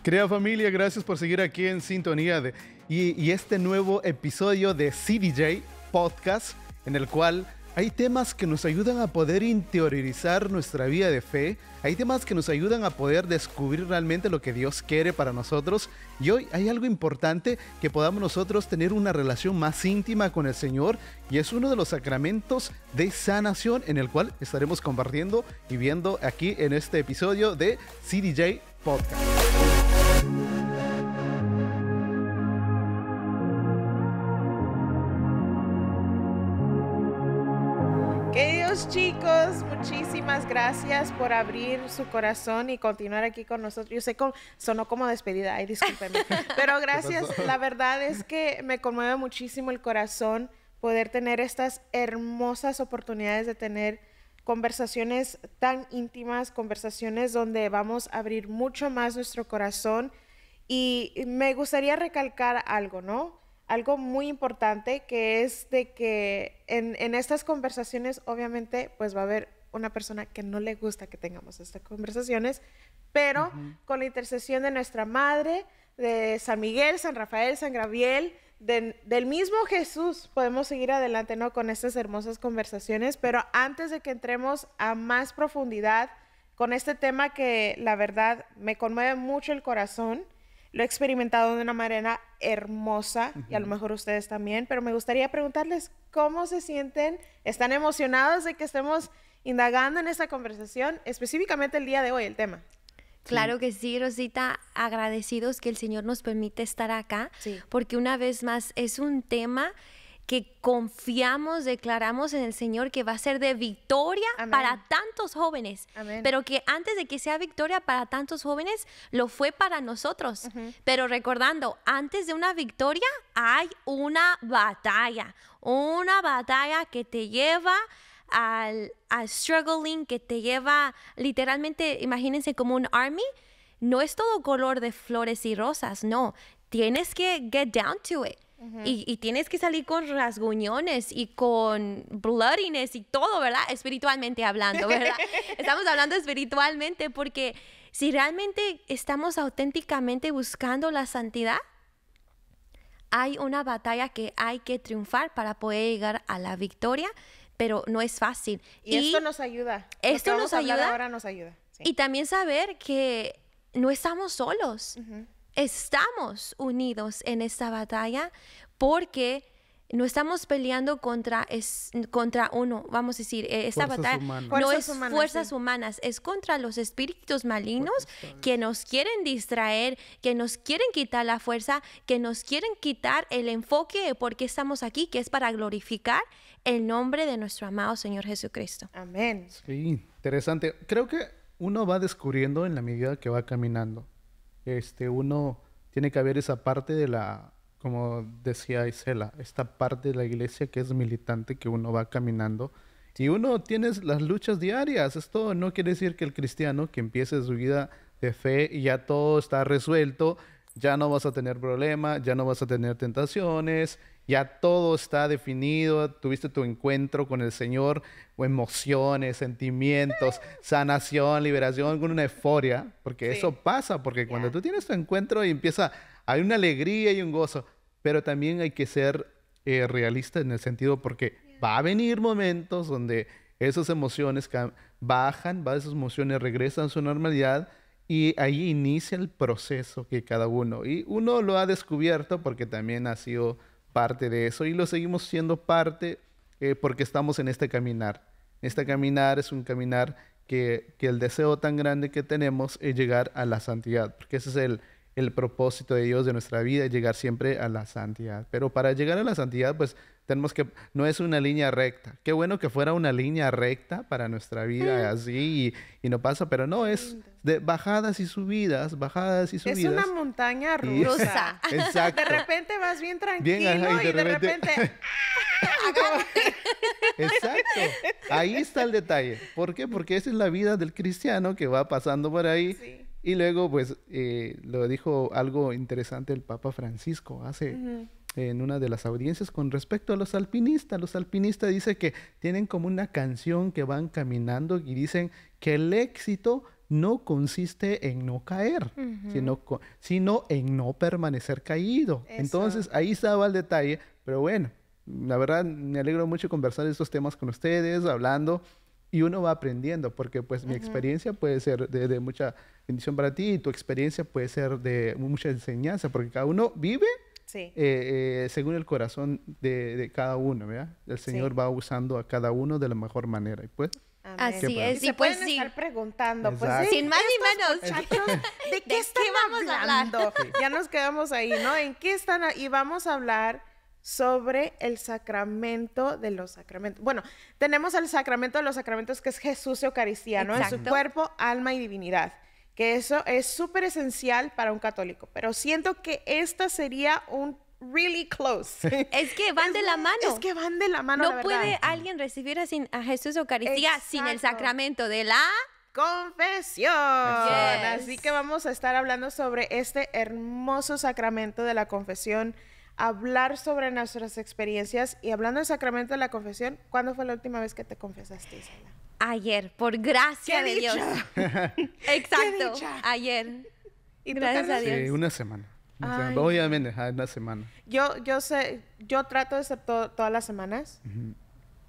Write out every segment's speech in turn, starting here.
Querida familia, gracias por seguir aquí en sintonía y este nuevo episodio de CDJ Podcast, en el cual hay temas que nos ayudan a poder interiorizar nuestra vida de fe. Hay temas que nos ayudan a poder descubrir realmente lo que Dios quiere para nosotros. Y hoy hay algo importante, que podamos nosotros tener una relación más íntima con el Señor. Y es uno de los sacramentos de sanación, en el cual estaremos compartiendo y viendo aquí en este episodio de CDJ Podcast. Queridos chicos, muchísimas gracias por abrir su corazón y continuar aquí con nosotros. Yo sé que sonó como despedida, ay, discúlpenme, pero gracias. La verdad es que me conmueve muchísimo el corazón poder tener estas hermosas oportunidades de tener conversaciones tan íntimas, conversaciones donde vamos a abrir mucho más nuestro corazón. Y me gustaría recalcar algo, ¿no? Algo muy importante, que es de que en estas conversaciones obviamente pues va a haber una persona que no le gusta que tengamos estas conversaciones, pero con la intercesión de nuestra Madre, de San Miguel, San Rafael, San Gabriel, del mismo Jesús, podemos seguir adelante, ¿no? Con estas hermosas conversaciones. Pero antes de que entremos a más profundidad con este tema que la verdad me conmueve mucho el corazón, lo he experimentado de una manera hermosa y a lo mejor ustedes también, pero me gustaría preguntarles cómo se sienten. ¿Están emocionados de que estemos indagando en esta conversación, específicamente el día de hoy, el tema? Claro que sí, Rosita, agradecidos que el Señor nos permite estar acá, porque una vez más es un tema que confiamos, declaramos en el Señor que va a ser de victoria para tantos jóvenes. Pero que antes de que sea victoria para tantos jóvenes, lo fue para nosotros. Pero recordando, antes de una victoria hay una batalla que te lleva al struggling, que te lleva literalmente, imagínense como un army. No es todo color de flores y rosas, no. Tienes que get down to it. Y tienes que salir con rasguñones y con bloodiness y todo, ¿verdad? Espiritualmente hablando, ¿verdad? Estamos hablando espiritualmente, porque si realmente estamos auténticamente buscando la santidad, hay una batalla que hay que triunfar para poder llegar a la victoria, pero no es fácil. Y esto nos ayuda. Esto nos ayuda. Ahora nos ayuda. Sí. Y también saber que no estamos solos. Estamos unidos en esta batalla, porque no estamos peleando contra uno, vamos a decir, esta batalla no es fuerzas humanas, es contra los espíritus malignos que nos quieren distraer, que nos quieren quitar la fuerza, que nos quieren quitar el enfoque de por qué estamos aquí, que es para glorificar el nombre de nuestro amado Señor Jesucristo. Amén. Sí, interesante. Creo que uno va descubriendo en la medida que va caminando. Uno tiene que haber esa parte de la, como decía Isela, esta parte de la iglesia que es militante, que uno va caminando. Y uno tiene las luchas diarias. Esto no quiere decir que el cristiano que empiece su vida de fe y ya todo está resuelto, ya no vas a tener problemas, ya no vas a tener tentaciones, ya todo está definido, tuviste tu encuentro con el Señor, o emociones, sentimientos, sanación, liberación, con una euforia, porque eso pasa, porque cuando tú tienes tu encuentro y hay una alegría y un gozo, pero también hay que ser realista en el sentido, porque va a venir momentos donde esas emociones bajan, esas emociones regresan a su normalidad, y ahí inicia el proceso que cada uno, y uno lo ha descubierto porque también ha sido parte de eso, y lo seguimos siendo parte porque estamos en este caminar. Este caminar es un caminar que el deseo tan grande que tenemos es llegar a la santidad, porque ese es el propósito de Dios de nuestra vida, es llegar siempre a la santidad. Pero para llegar a la santidad, pues tenemos que, no es una línea recta. Qué bueno que fuera una línea recta para nuestra vida, así, y no pasa, pero no, es de bajadas y subidas, bajadas y subidas. Es una montaña rusa. Exacto. De repente vas bien tranquilo y de repente... Exacto. Ahí está el detalle. ¿Por qué? Porque esa es la vida del cristiano que va pasando por ahí. Sí. Y luego, pues, lo dijo algo interesante el Papa Francisco hace en una de las audiencias con respecto a los alpinistas. Los alpinistas dicen que tienen como una canción que van caminando y dicen que el éxito no consiste en no caer, sino en no permanecer caído. Eso. Entonces, ahí estaba el detalle, pero bueno, la verdad me alegro mucho conversar estos temas con ustedes, hablando, y uno va aprendiendo, porque pues mi experiencia puede ser de mucha bendición para ti, y tu experiencia puede ser de mucha enseñanza, porque cada uno vive según el corazón de cada uno, ¿verdad? El Señor va usando a cada uno de la mejor manera, y pues... Así es. Y se pueden estar preguntando, pues, sin más ni menos, muchachos, ¿de qué están hablando? Sí. Ya nos quedamos ahí, ¿no? ¿En qué están? Y vamos a hablar sobre el sacramento de los sacramentos. Bueno, tenemos el sacramento de los sacramentos, que es Jesús Eucaristía, ¿no? En su cuerpo, alma y divinidad. Que eso es súper esencial para un católico. Pero siento que esta sería un really close. Es que van de la mano. Es que van de la mano, No puede alguien recibir a Jesús Eucaristía sin el sacramento de la confesión. Así que vamos a estar hablando sobre este hermoso sacramento de la confesión, hablar sobre nuestras experiencias. Y hablando del sacramento de la confesión, ¿cuándo fue la última vez que te confesaste, Isela? Ayer, por gracia de Dios. Exacto, ayer. ¿Y gracias a Dios. Una semana. Obviamente, una semana. Yo trato de ser todas las semanas.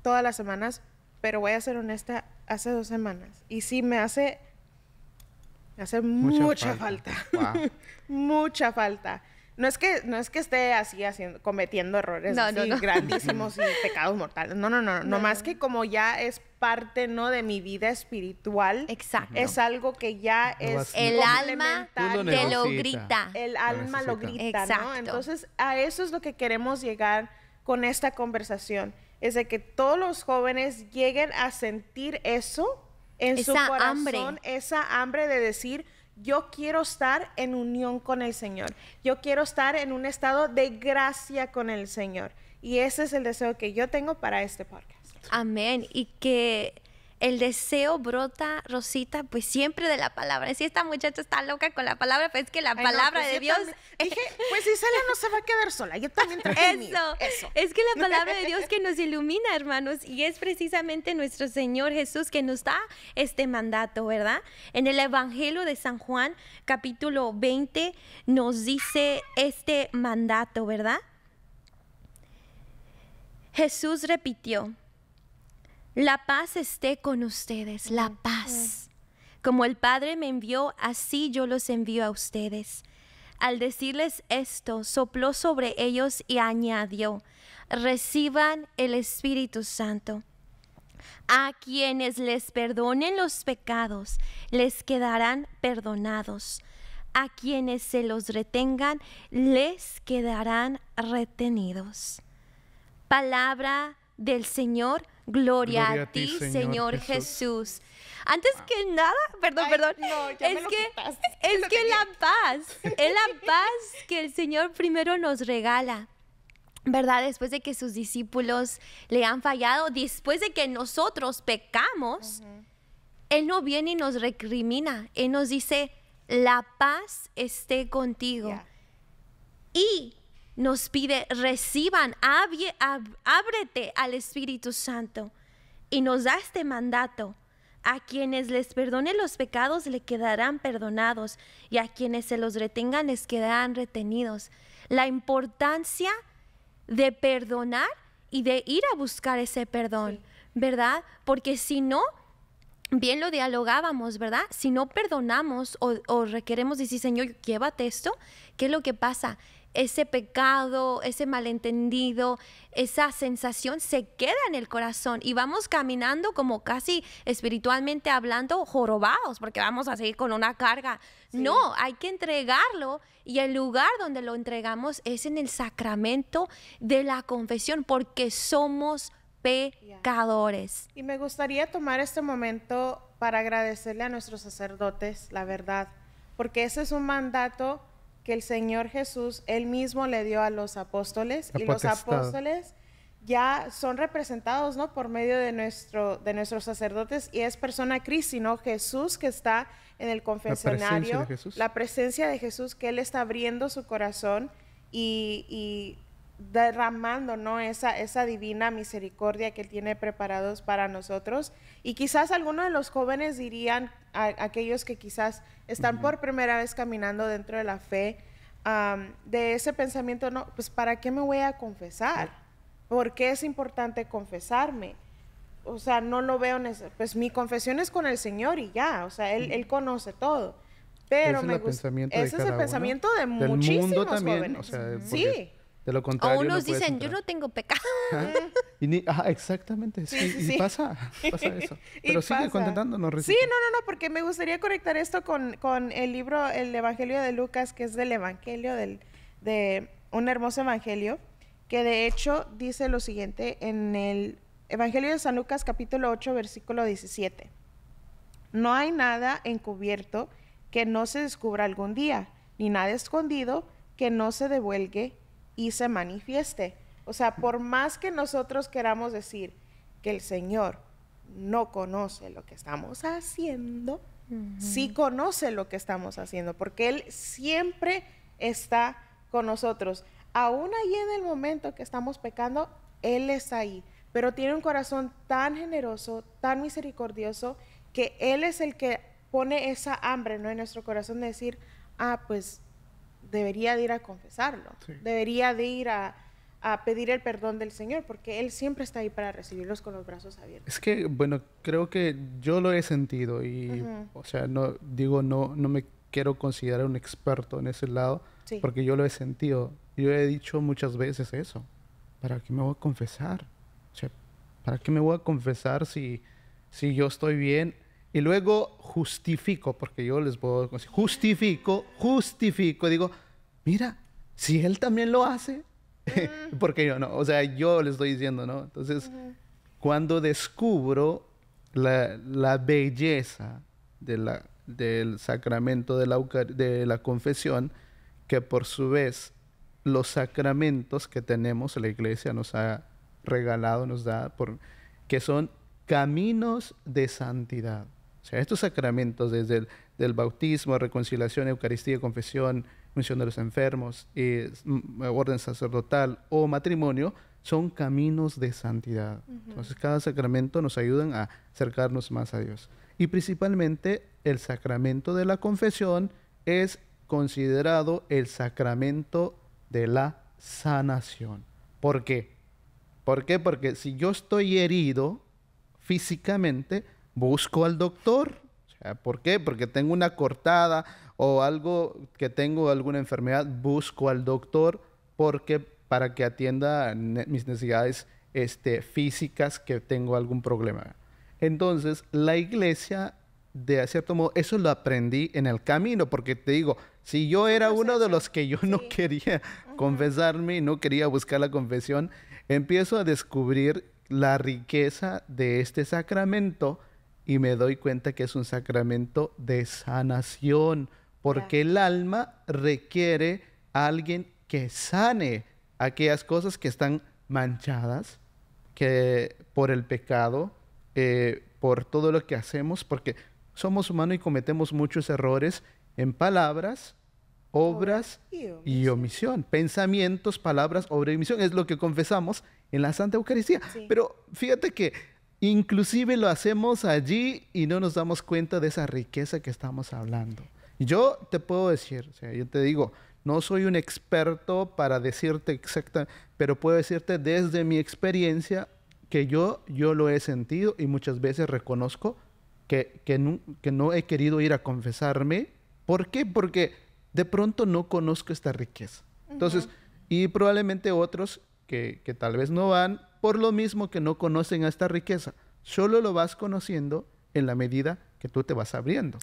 Todas las semanas. Pero voy a ser honesta, hace 2 semanas. Y sí me hace mucha falta. Wow. Mucha falta. No es que esté así cometiendo errores grandísimos y pecados mortales. No más que como ya es parte, ¿no?, de mi vida espiritual. Exacto. Es algo que ya es el alma te lo grita. El alma lo grita, exacto, ¿no? Entonces, a eso es lo que queremos llegar con esta conversación. Es de que todos los jóvenes lleguen a sentir eso en su corazón, esa hambre de decir: yo quiero estar en unión con el Señor. Yo quiero estar en un estado de gracia con el Señor. Y ese es el deseo que yo tengo para este podcast. Amén. Y que el deseo brota, Rosita, pues siempre de la palabra. Si esta muchacha está loca con la palabra, pues es que la palabra de Dios... Dije, pues Isela no se va a quedar sola. Yo también traje eso. Es que la palabra de Dios que nos ilumina, hermanos, y es precisamente nuestro Señor Jesús que nos da este mandato, ¿verdad? En el Evangelio de San Juan, capítulo 20, nos dice este mandato, ¿verdad? Jesús repitió: la paz esté con ustedes, la paz. Como el Padre me envió, así yo los envío a ustedes. Al decirles esto, sopló sobre ellos y añadió: reciban el Espíritu Santo. A quienes les perdonen los pecados, les quedarán perdonados. A quienes se los retengan, les quedarán retenidos. Palabra del Señor. Gloria a ti, Señor Jesús. Antes que nada, perdón, no, es que la paz, es la paz que el Señor primero nos regala, ¿verdad? Después de que sus discípulos le han fallado, después de que nosotros pecamos, Él no viene y nos recrimina. Él nos dice: la paz esté contigo. Y nos pide: reciban, ábrete al Espíritu Santo. Y nos da este mandato: a quienes les perdonen los pecados, le quedarán perdonados, y a quienes se los retengan, les quedarán retenidos. La importancia de perdonar y de ir a buscar ese perdón, ¿verdad? Porque si no, bien lo dialogábamos, ¿verdad? Si no perdonamos o requeremos decir: Señor, llévate esto, ¿qué es lo que pasa? Ese pecado, ese malentendido, esa sensación se queda en el corazón y vamos caminando como casi espiritualmente hablando jorobados, porque vamos a seguir con una carga. No, hay que entregarlo, y el lugar donde lo entregamos es en el sacramento de la confesión, porque somos pecadores. Y me gustaría tomar este momento para agradecerle a nuestros sacerdotes, la verdad, porque ese es un mandato que el Señor Jesús, Él mismo le dio a los apóstoles, y los apóstoles ya son representados, ¿no?, por medio de nuestros sacerdotes, y es persona Cristo, ¿no? Jesús que está en el confesionario, la presencia de Jesús, que Él está abriendo su corazón y derramando, ¿no?, esa divina misericordia que Él tiene preparados para nosotros. Y quizás algunos de los jóvenes dirían: aquellos que quizás están por primera vez caminando dentro de la fe, de ese pensamiento, no, pues ¿para qué me voy a confesar? ¿Por qué es importante confesarme? O sea, no lo veo pues mi confesión es con el Señor y ya, o sea, Él conoce todo. Pero ese es el pensamiento de muchísimos mundo también, jóvenes. O sea, sí. De lo contrario, o unos no dicen, yo no tengo pecado. Exactamente, sí. Pasa eso. Pero sigue contándonos. Sí, no, porque me gustaría conectar esto con el libro, el Evangelio de Lucas, que es del Evangelio, de un hermoso Evangelio, que de hecho dice lo siguiente en el Evangelio de San Lucas, capítulo 8, versículo 17. No hay nada encubierto que no se descubra algún día, ni nada escondido que no se divulgue y se manifieste. O sea, por más que nosotros queramos decir que el Señor no conoce lo que estamos haciendo, sí conoce lo que estamos haciendo, porque Él siempre está con nosotros. Aún ahí en el momento que estamos pecando, Él está ahí, pero tiene un corazón tan generoso, tan misericordioso, que Él es el que pone esa hambre, ¿no?, en nuestro corazón de decir, pues debería de ir a confesarlo, debería de ir a pedir el perdón del Señor, porque Él siempre está ahí para recibirlos con los brazos abiertos. Es que, bueno, creo que yo lo he sentido y, o sea, no me quiero considerar un experto en ese lado, porque yo lo he sentido. Yo he dicho muchas veces eso. ¿Para qué me voy a confesar? O sea, ¿para qué me voy a confesar si yo estoy bien? Y luego justifico, porque yo les puedo decir, justifico, digo, mira, si él también lo hace, ¿por qué yo no? O sea, yo le estoy diciendo, ¿no? Entonces, cuando descubro la belleza del sacramento de la confesión, que por su vez los sacramentos que tenemos, la Iglesia nos ha regalado, nos da, que son caminos de santidad. O sea, estos sacramentos, desde el bautismo, reconciliación, Eucaristía, confesión, unción de los enfermos, orden sacerdotal o matrimonio, son caminos de santidad. Entonces, cada sacramento nos ayuda a acercarnos más a Dios. Y principalmente, el sacramento de la confesión es considerado el sacramento de la sanación. ¿Por qué? Porque si yo estoy herido físicamente, busco al doctor. O sea, ¿por qué? Porque tengo una cortada o tengo alguna enfermedad, busco al doctor para que atienda mis necesidades físicas, que tengo algún problema. Entonces, la Iglesia, de cierto modo, eso lo aprendí en el camino, porque te digo, si yo era uno de los que yo no quería confesarme y no quería buscar la confesión, empiezo a descubrir la riqueza de este sacramento y me doy cuenta que es un sacramento de sanación, porque el alma requiere a alguien que sane aquellas cosas que están manchadas por el pecado, por todo lo que hacemos, porque somos humanos y cometemos muchos errores en palabras, obras y omisión. Pensamientos, palabras, obra y omisión. Es lo que confesamos en la Santa Eucaristía. Pero fíjate que inclusive lo hacemos allí y no nos damos cuenta de esa riqueza que estamos hablando. Yo te puedo decir, o sea, yo te digo, no soy un experto para decirte exactamente, pero puedo decirte desde mi experiencia que yo lo he sentido y muchas veces reconozco que no he querido ir a confesarme. ¿Por qué? Porque de pronto no conozco esta riqueza. Entonces, y probablemente otros que tal vez no van por lo mismo que no conocen a esta riqueza. Solo lo vas conociendo en la medida que tú te vas abriendo.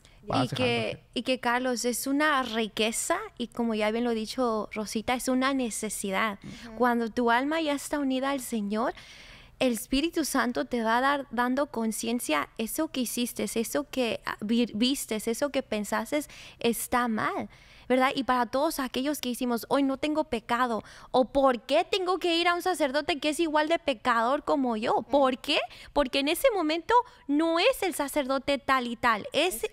Y que, Carlos, es una riqueza y, como ya bien lo ha dicho Rosita, es una necesidad. Cuando tu alma ya está unida al Señor, el Espíritu Santo te va a dar dando conciencia, eso que hiciste, eso que vistes, eso que pensaste está mal, ¿verdad? Y para todos aquellos que hicimos, hoy no tengo pecado, o ¿por qué tengo que ir a un sacerdote que es igual de pecador como yo? ¿Por qué? Porque en ese momento no es el sacerdote tal y tal, es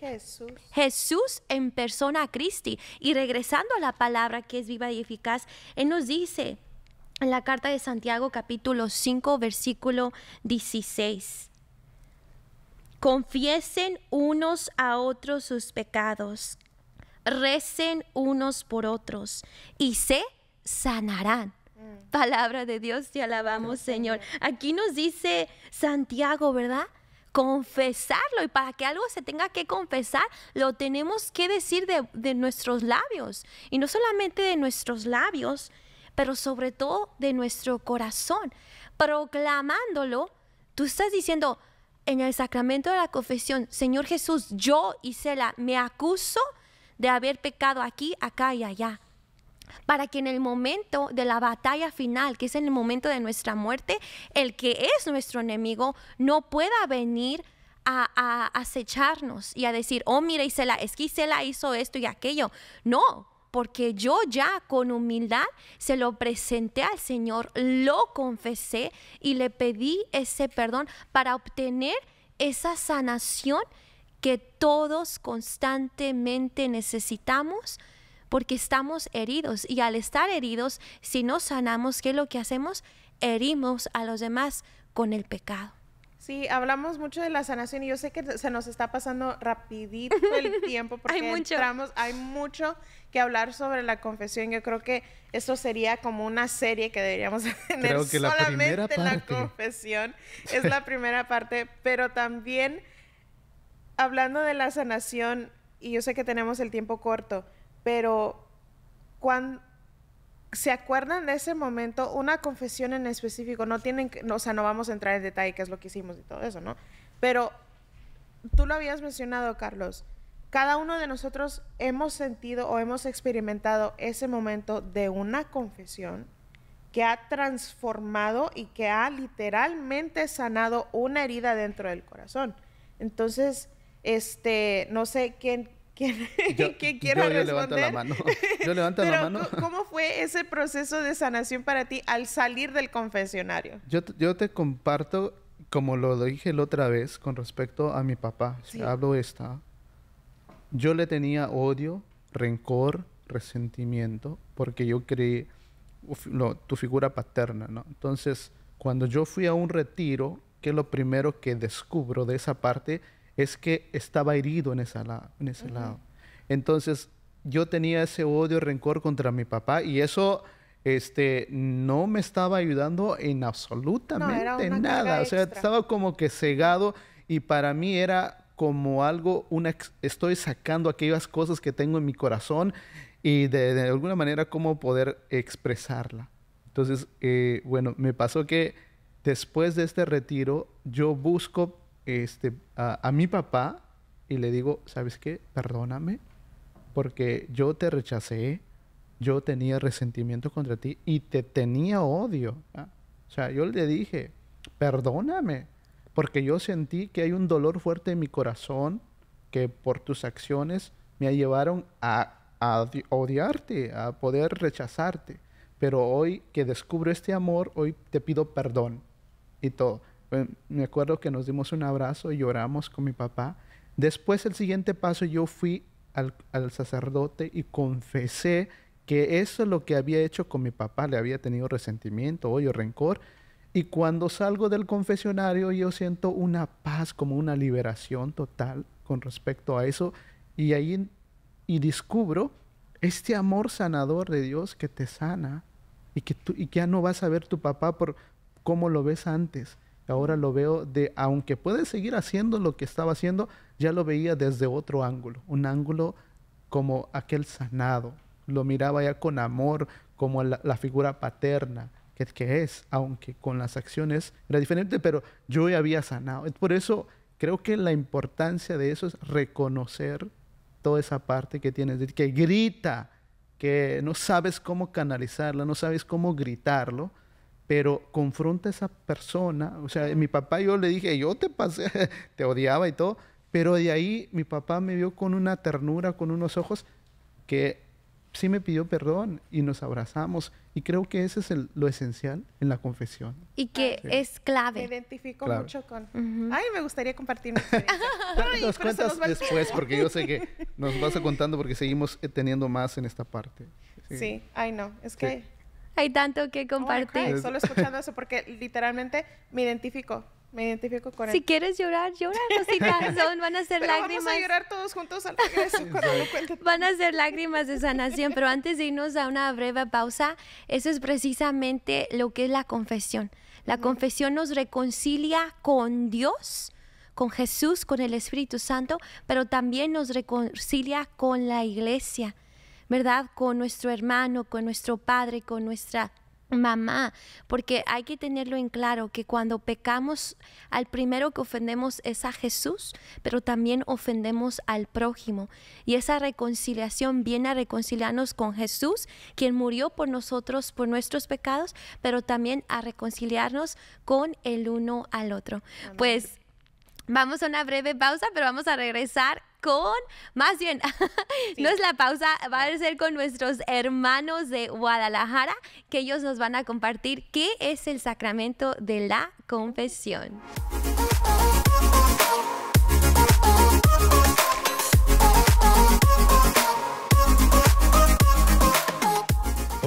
Jesús en persona, Cristi. Y regresando a la palabra que es viva y eficaz, Él nos dice en la carta de Santiago, capítulo 5, versículo 16. Confiesen unos a otros sus pecados, recen unos por otros y se sanarán. Palabra de Dios, te alabamos, Señor. Aquí nos dice Santiago, ¿verdad? Confesarlo, y para que algo se tenga que confesar, lo tenemos que decir de nuestros labios, y no solamente de nuestros labios, pero sobre todo de nuestro corazón, proclamándolo. Tú estás diciendo en el sacramento de la confesión: Señor Jesús, yo, Isela, me acuso de haber pecado aquí, acá y allá, para que en el momento de la batalla final, que es en el momento de nuestra muerte, el que es nuestro enemigo no pueda venir a acecharnos y a decir: oh, mira, Isela, es que Isela hizo esto y aquello. No, porque yo ya con humildad se lo presenté al Señor, lo confesé y le pedí ese perdón para obtener esa sanación que todos constantemente necesitamos, porque estamos heridos, y al estar heridos, si no sanamos, ¿qué es lo que hacemos? Herimos a los demás con el pecado. Sí, hablamos mucho de la sanación y yo sé que se nos está pasando rapidito el tiempo porque hay mucho que hablar sobre la confesión. Yo creo que esto sería como una serie que deberíamos tener. Creo que solamente la confesión es la primera parte, pero también hablando de la sanación, y yo sé que tenemos el tiempo corto, pero cuando se acuerdan de ese momento, una confesión en específico, no tienen que, no, o sea, no vamos a entrar en detalle qué es lo que hicimos y todo eso, ¿no? Pero tú lo habías mencionado, Carlos, cada uno de nosotros hemos sentido o hemos experimentado ese momento de una confesión que ha transformado y que ha literalmente sanado una herida dentro del corazón. Entonces, no sé ¿quién quiera responder? Yo levanto la mano. Yo levanto la mano. ¿Cómo fue ese proceso de sanación para ti al salir del confesionario? Yo te comparto, como lo dije la otra vez, con respecto a mi papá. Sí. Si hablo esta. Yo le tenía odio, rencor, resentimiento, porque yo creí tu figura paterna, ¿no? Entonces, cuando yo fui a un retiro, que lo primero que descubro de esa parte es que estaba herido en ese lado. Entonces, yo tenía ese odio, rencor contra mi papá, y eso no me estaba ayudando en absolutamente nada. O sea, estaba como que cegado, y para mí era como algo, estoy sacando aquellas cosas que tengo en mi corazón y de alguna manera cómo poder expresarla. Entonces, bueno, me pasó que después de este retiro, yo busco a mi papá y le digo: ¿sabes qué? Perdóname, porque yo te rechacé, yo tenía resentimiento contra ti y te tenía odio. O sea, yo le dije: perdóname, porque yo sentí que hay un dolor fuerte en mi corazón que por tus acciones me llevaron a odiarte, a poder rechazarte. Pero hoy que descubro este amor, hoy te pido perdón y todo. Me acuerdo que nos dimos un abrazo y lloramos con mi papá. Después, el siguiente paso, yo fui al sacerdote y confesé que eso es lo que había hecho con mi papá. Le había tenido resentimiento, odio, rencor. Y cuando salgo del confesionario, yo siento una paz, como una liberación total con respecto a eso. Y ahí descubro este amor sanador de Dios que te sana y que ya no vas a ver tu papá por cómo lo ves antes. Ahora lo veo aunque puedes seguir haciendo lo que estaba haciendo, ya lo veía desde otro ángulo, un ángulo como aquel sanado. Lo miraba ya con amor, como la figura paterna que es, aunque con las acciones era diferente, pero yo ya había sanado. Por eso creo que la importancia de eso es reconocer toda esa parte que tienes, que grita, que no sabes cómo canalizarla, no sabes cómo gritarlo, pero confronta a esa persona. O sea, mi papá, yo le dije: yo te pasé, te odiaba y todo, pero de ahí mi papá me vio con una ternura, con unos ojos que sí me pidió perdón y nos abrazamos. Y creo que ese es lo esencial en la confesión. Y que es clave. Me identifico mucho con... Ay, me gustaría compartir mi experiencia. Nos cuentas después, porque yo sé que nos vas a contando porque seguimos teniendo más en esta parte. Sí, ay no, es que... Hay tanto que compartir. Solo escuchando eso, porque literalmente me identifico Me identifico con él. Si quieres llorar, llora, Rosita. Van a ser pero lágrimas. Vamos a llorar todos juntos al regreso cuando lo cuente. Van a ser lágrimas de sanación, pero antes de irnos a una breve pausa, eso es precisamente lo que es la confesión. La confesión nos reconcilia con Dios, con Jesús, con el Espíritu Santo, pero también nos reconcilia con la iglesia, ¿verdad? Con nuestro hermano, con nuestro padre, con nuestra mamá, porque hay que tenerlo en claro que cuando pecamos, al primero que ofendemos es a Jesús, pero también ofendemos al prójimo, y esa reconciliación viene a reconciliarnos con Jesús, quien murió por nosotros, por nuestros pecados, pero también a reconciliarnos con el uno al otro. Amén. Pues vamos a una breve pausa, pero vamos a regresar más bien, sí. No es la pausa, va a ser con nuestros hermanos de Guadalajara, que ellos nos van a compartir qué es el sacramento de la confesión.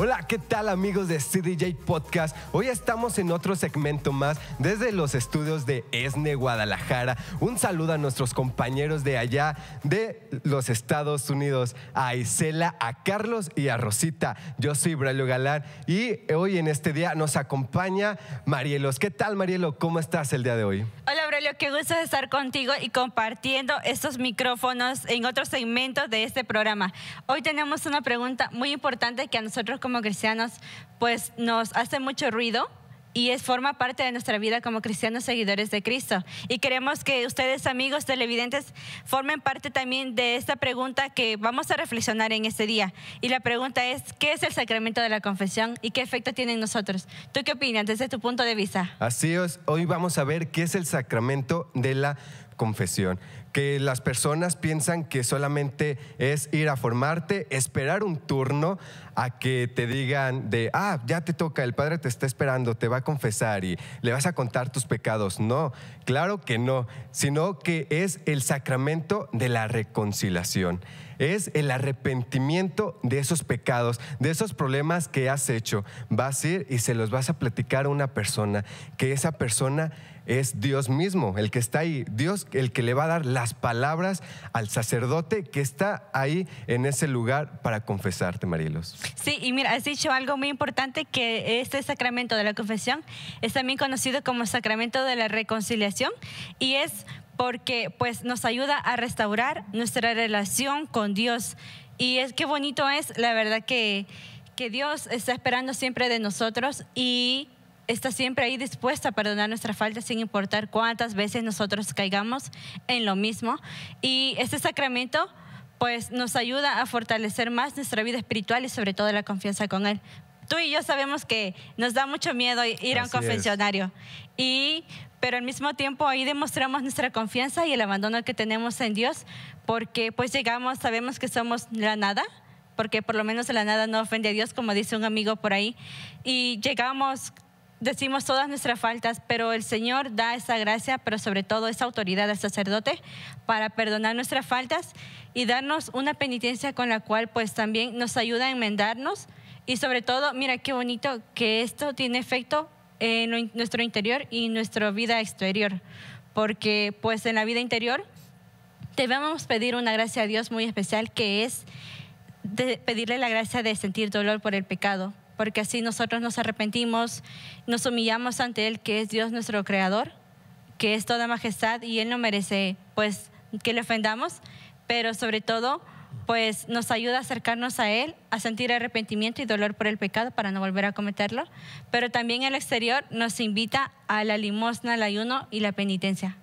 Hola, ¿qué tal amigos de CDJ Podcast? Hoy estamos en otro segmento más desde los estudios de ESNE Guadalajara. Un saludo a nuestros compañeros de allá de los Estados Unidos, a Isela, a Carlos y a Rosita. Yo soy Braulio Galán y hoy en este día nos acompaña Marielos. ¿Qué tal, Marielo? ¿Cómo estás el día de hoy? Hola, Braulio, qué gusto estar contigo y compartiendo estos micrófonos en otro segmento de este programa. Hoy tenemos una pregunta muy importante que a nosotros como cristianos pues nos hace mucho ruido y forma parte de nuestra vida como cristianos seguidores de Cristo, y queremos que ustedes, amigos televidentes, formen parte también de esta pregunta que vamos a reflexionar en este día. Y la pregunta es: ¿qué es el sacramento de la confesión y qué efecto tiene en nosotros? ¿Tú qué opinas desde tu punto de vista? Así es, hoy vamos a ver qué es el sacramento de la confesión. Que las personas piensan que solamente es ir a formarte, esperar un turno a que te digan ya te toca, el Padre te está esperando, te va a confesar y le vas a contar tus pecados. No, claro que no, sino que es el sacramento de la reconciliación. Es el arrepentimiento de esos pecados, de esos problemas que has hecho. Vas a ir y se los vas a platicar a una persona, que esa persona es Dios mismo, el que está ahí, Dios el que le va a dar las palabras al sacerdote que está ahí en ese lugar para confesarte, Marielos. Sí, y mira, has dicho algo muy importante, que este sacramento de la confesión es también conocido como sacramento de la reconciliación, y es porque pues nos ayuda a restaurar nuestra relación con Dios. Y qué bonito es, la verdad, que Dios está esperando siempre de nosotros y está siempre ahí dispuesta a perdonar nuestras faltas sin importar cuántas veces nosotros caigamos en lo mismo. Y este sacramento pues nos ayuda a fortalecer más nuestra vida espiritual y sobre todo la confianza con Él. Tú y yo sabemos que nos da mucho miedo ir a un confesionario, pero al mismo tiempo ahí demostramos nuestra confianza y el abandono que tenemos en Dios, porque pues llegamos, sabemos que somos la nada, porque por lo menos la nada no ofende a Dios, como dice un amigo por ahí, y llegamos, decimos todas nuestras faltas, pero el Señor da esa gracia, pero sobre todo esa autoridad al sacerdote para perdonar nuestras faltas y darnos una penitencia con la cual pues también nos ayuda a enmendarnos. Y sobre todo, mira qué bonito que esto tiene efecto en nuestro interior y nuestra vida exterior, porque pues en la vida interior debemos pedir una gracia a Dios muy especial, que es pedirle la gracia de sentir dolor por el pecado, porque así nosotros nos arrepentimos, nos humillamos ante Él, que es Dios nuestro creador, que es toda majestad y Él no merece pues que le ofendamos, pero sobre todo pues nos ayuda a acercarnos a Él, a sentir arrepentimiento y dolor por el pecado para no volver a cometerlo, pero también el exterior nos invita a la limosna, al ayuno y la penitencia.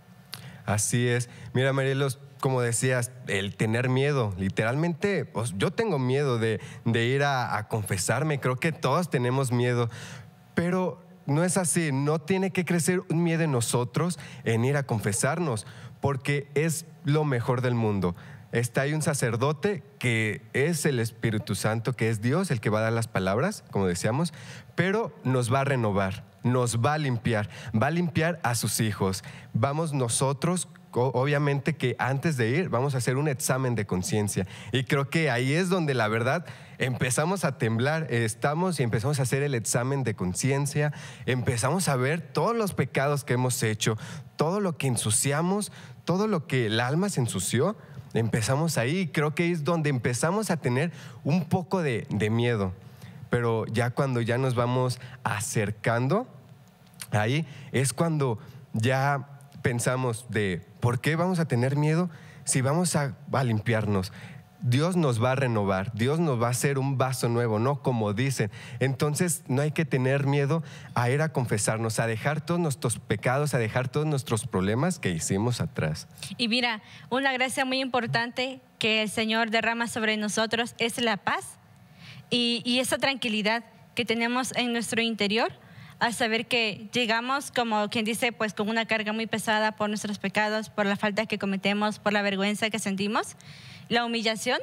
Así es. Mira, Marielos, como decías, el tener miedo, literalmente, pues, yo tengo miedo de ir a confesarme, creo que todos tenemos miedo, pero no es así, no tiene que crecer un miedo en nosotros en ir a confesarnos, porque es lo mejor del mundo. Está ahí un sacerdote que es el Espíritu Santo, que es Dios el que va a dar las palabras, como decíamos, pero nos va a renovar, nos va a limpiar a sus hijos. Vamos nosotros obviamente que antes de ir vamos a hacer un examen de conciencia. Y creo que ahí es donde la verdad empezamos a temblar. Estamos y empezamos a hacer el examen de conciencia. Empezamos a ver todos los pecados que hemos hecho, todo lo que ensuciamos, todo lo que el alma se ensució. Empezamos ahí. Creo que es donde empezamos a tener un poco de miedo. Pero ya cuando ya nos vamos acercando, ahí es cuando ya pensamos de ¿por qué vamos a tener miedo si vamos a limpiarnos? Dios nos va a renovar, Dios nos va a hacer un vaso nuevo, ¿no? Como dicen. Entonces no hay que tener miedo a ir a confesarnos, a dejar todos nuestros pecados, a dejar todos nuestros problemas que hicimos atrás. Y mira, una gracia muy importante que el Señor derrama sobre nosotros es la paz y esa tranquilidad que tenemos en nuestro interior, al saber que llegamos, como quien dice, pues con una carga muy pesada por nuestros pecados, por la falta que cometemos, por la vergüenza que sentimos, la humillación,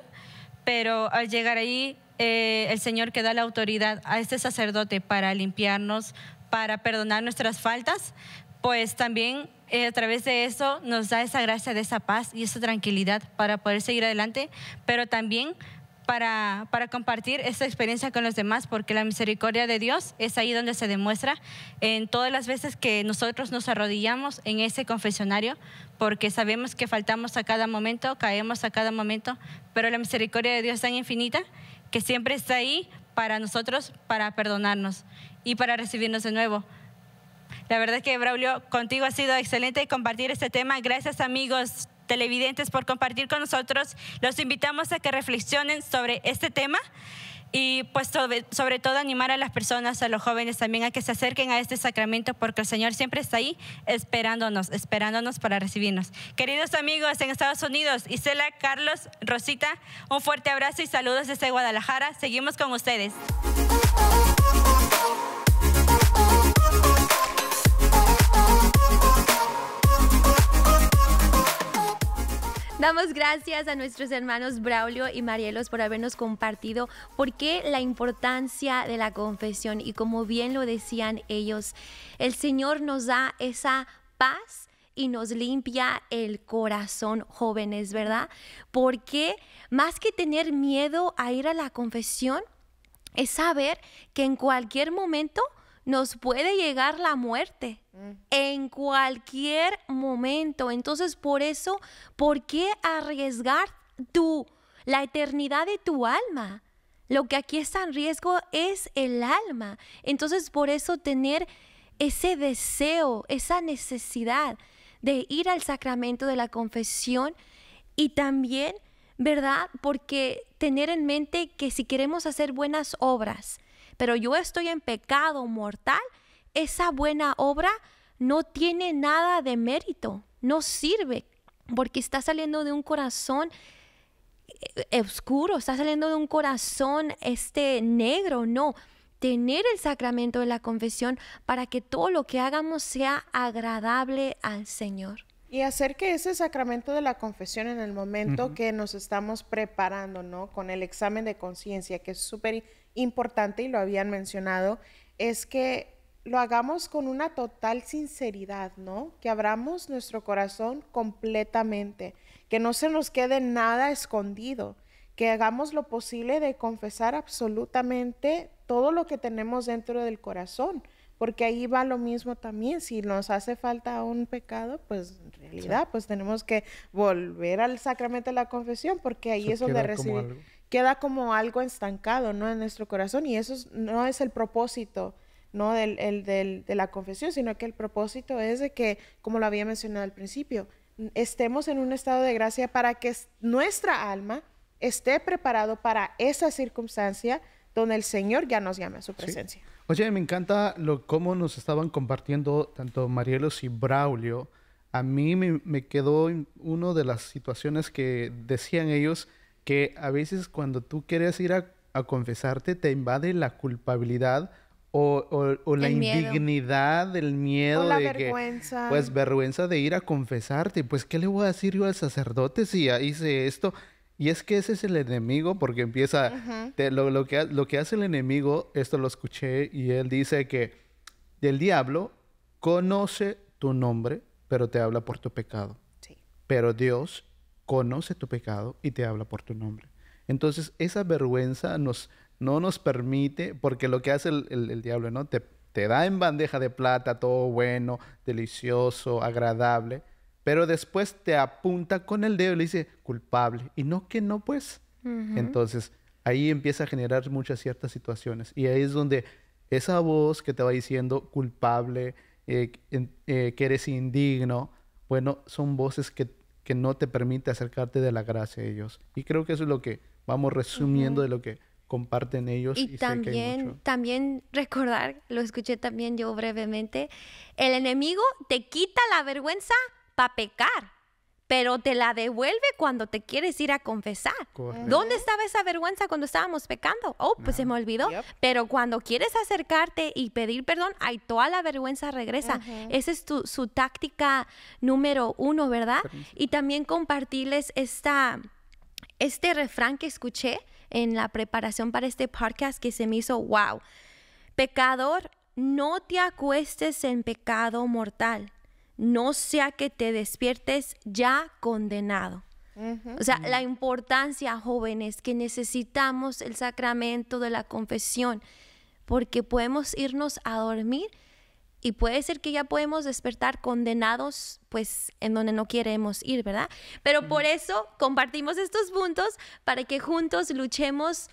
pero al llegar ahí, el Señor que da la autoridad a este sacerdote para limpiarnos, para perdonar nuestras faltas, pues también a través de eso nos da esa gracia de esa paz y esa tranquilidad para poder seguir adelante, pero también para compartir esta experiencia con los demás, porque la misericordia de Dios es ahí donde se demuestra en todas las veces que nosotros nos arrodillamos en ese confesionario, porque sabemos que faltamos a cada momento, caemos a cada momento, pero la misericordia de Dios es tan infinita que siempre está ahí para nosotros, para perdonarnos y para recibirnos de nuevo. La verdad es que, Braulio, contigo ha sido excelente compartir este tema. Gracias, amigos televidentes, por compartir con nosotros. Los invitamos a que reflexionen sobre este tema y pues sobre todo animar a las personas, a los jóvenes también, a que se acerquen a este sacramento, porque el Señor siempre está ahí esperándonos para recibirnos. Queridos amigos en Estados Unidos, Isela, Carlos, Rosita, un fuerte abrazo y saludos desde Guadalajara. Seguimos con ustedes. Damos gracias a nuestros hermanos Braulio y Marielos por habernos compartido por qué la importancia de la confesión, y como bien lo decían ellos, el Señor nos da esa paz y nos limpia el corazón, jóvenes, ¿verdad? Porque más que tener miedo a ir a la confesión, es saber que en cualquier momento nos puede llegar la muerte, en cualquier momento. Entonces, por eso, ¿por qué arriesgar la eternidad de tu alma? Lo que aquí está en riesgo es el alma. Entonces, por eso tener ese deseo, esa necesidad de ir al sacramento de la confesión, y también, ¿verdad? Porque tener en mente que si queremos hacer buenas obras, pero yo estoy en pecado mortal, esa buena obra no tiene nada de mérito, no sirve, porque está saliendo de un corazón oscuro, está saliendo de un corazón negro. No, tener el sacramento de la confesión para que todo lo que hagamos sea agradable al Señor. Y hacer que ese sacramento de la confesión, en el momento que nos estamos preparando, ¿no? Con el examen de conciencia, que es súper importante y lo habían mencionado, es que lo hagamos con una total sinceridad, ¿no? Que abramos nuestro corazón completamente, que no se nos quede nada escondido, que hagamos lo posible de confesar absolutamente todo lo que tenemos dentro del corazón, porque ahí va lo mismo también. Si nos hace falta un pecado, pues en realidad pues tenemos que volver al sacramento de la confesión, porque ahí es donde queda como algo estancado, ¿no? En nuestro corazón, y eso no es el propósito, ¿no? de la confesión, sino que el propósito es de que, como lo había mencionado al principio, estemos en un estado de gracia para que nuestra alma esté preparado para esa circunstancia donde el Señor ya nos llame a su presencia. Sí. Oye, me encanta cómo nos estaban compartiendo tanto Marielos y Braulio. A mí me quedó una de las situaciones que decían ellos, que a veces cuando tú quieres ir a confesarte te invade la culpabilidad o la indignidad, el miedo o la de vergüenza. Pues vergüenza de ir a confesarte. Pues, ¿qué le voy a decir yo al sacerdote si hice esto? Y es que ese es el enemigo, porque empieza... lo que hace el enemigo, esto lo escuché, y él dice que el diablo conoce tu nombre, pero te habla por tu pecado. Sí. pero Dios conoce tu pecado y te habla por tu nombre. Entonces, esa vergüenza no nos permite, porque lo que hace el diablo, ¿no? Te da en bandeja de plata todo bueno, delicioso, agradable, pero después te apunta con el dedo y le dice culpable. Y no que no, pues. Entonces, ahí empieza a generar muchas ciertas situaciones. Y ahí es donde esa voz que te va diciendo culpable, que eres indigno, bueno, son voces que no te permiten acercarte de la gracia de Dios. Y creo que eso es lo que vamos resumiendo de lo que comparten ellos. Y también recordar, lo escuché también yo brevemente, el enemigo te quita la vergüenza para pecar, pero te la devuelve cuando te quieres ir a confesar. Correcto. ¿Dónde estaba esa vergüenza cuando estábamos pecando? Oh, pues se me olvidó. Pero cuando quieres acercarte y pedir perdón, ahí toda la vergüenza regresa. Esa es su táctica número 1, ¿verdad? Y también compartirles este refrán que escuché en la preparación para este podcast que se me hizo wow. Pecador, no te acuestes en pecado mortal, no sea que te despiertes ya condenado. O sea, la importancia, jóvenes, que necesitamos el sacramento de la confesión, porque podemos irnos a dormir y puede ser que ya podemos despertar condenados, pues, en donde no queremos ir, ¿verdad? Pero por eso compartimos estos puntos para que juntos luchemos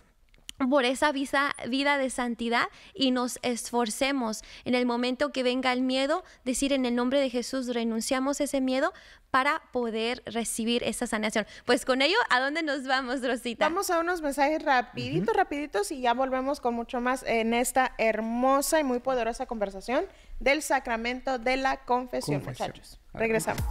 por esa vida de santidad y nos esforcemos en el momento que venga el miedo, decir en el nombre de Jesús renunciamos a ese miedo para poder recibir esa sanación. Pues con ello, ¿a dónde nos vamos, Rosita? Vamos a unos mensajes rapiditos y ya volvemos con mucho más en esta hermosa y muy poderosa conversación del sacramento de la confesión. Muchachos. Regresamos.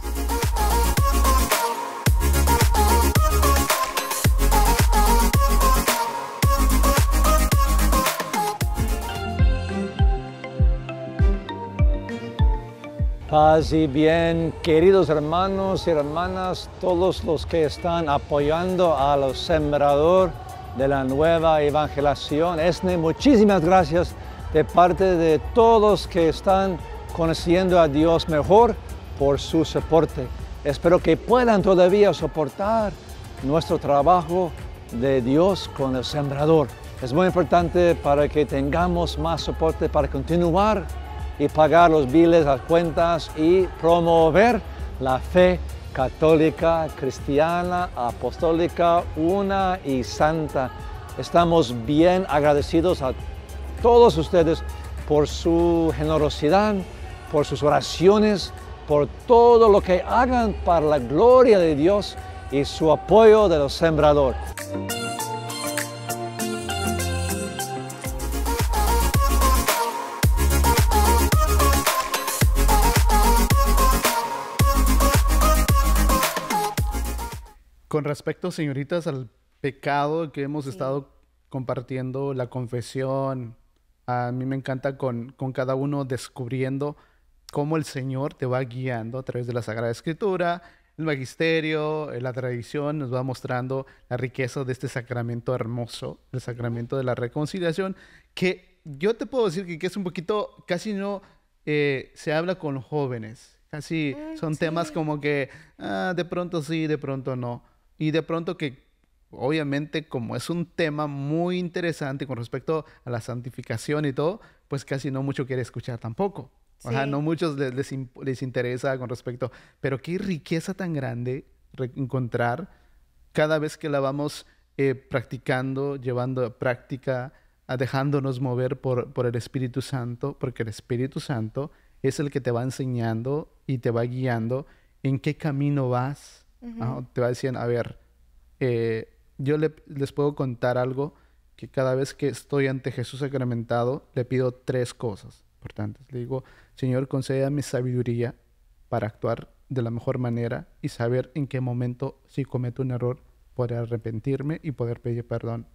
Paz y bien, queridos hermanos y hermanas, todos los que están apoyando a los sembradores de la nueva evangelización. Muchísimas gracias de parte de todos que están conociendo a Dios mejor por su soporte. Espero que puedan todavía soportar nuestro trabajo de Dios con el sembrador. Es muy importante para que tengamos más soporte para continuar y pagar los biles, las cuentas y promover la fe católica, cristiana, apostólica, una y santa. Estamos bien agradecidos a todos ustedes por su generosidad, por sus oraciones, por todo lo que hagan para la gloria de Dios y su apoyo de los sembradores. Con respecto, señoritas, al pecado que hemos estado compartiendo, la confesión, a mí me encanta con cada uno descubriendo cómo el Señor te va guiando a través de la Sagrada Escritura, el magisterio, la tradición, nos va mostrando la riqueza de este sacramento hermoso, el sacramento de la reconciliación, que yo te puedo decir que es un poquito, casi no se habla con jóvenes, casi son temas como que de pronto sí, de pronto no. Y de pronto que, obviamente, como es un tema muy interesante con respecto a la santificación y todo, pues casi no mucho quiere escuchar tampoco. Sí. No muchos les interesa con respecto. Pero qué riqueza tan grande encontrar cada vez que la vamos practicando, llevando a práctica, dejándonos mover por el Espíritu Santo, porque el Espíritu Santo es el que te va enseñando y te va guiando en qué camino vas. Te va diciendo, a ver, yo les puedo contar algo que cada vez que estoy ante Jesús sacramentado, le pido 3 cosas importantes. Le digo, Señor, concédame sabiduría para actuar de la mejor manera y saber en qué momento, si cometo un error, poder arrepentirme y poder pedir perdón.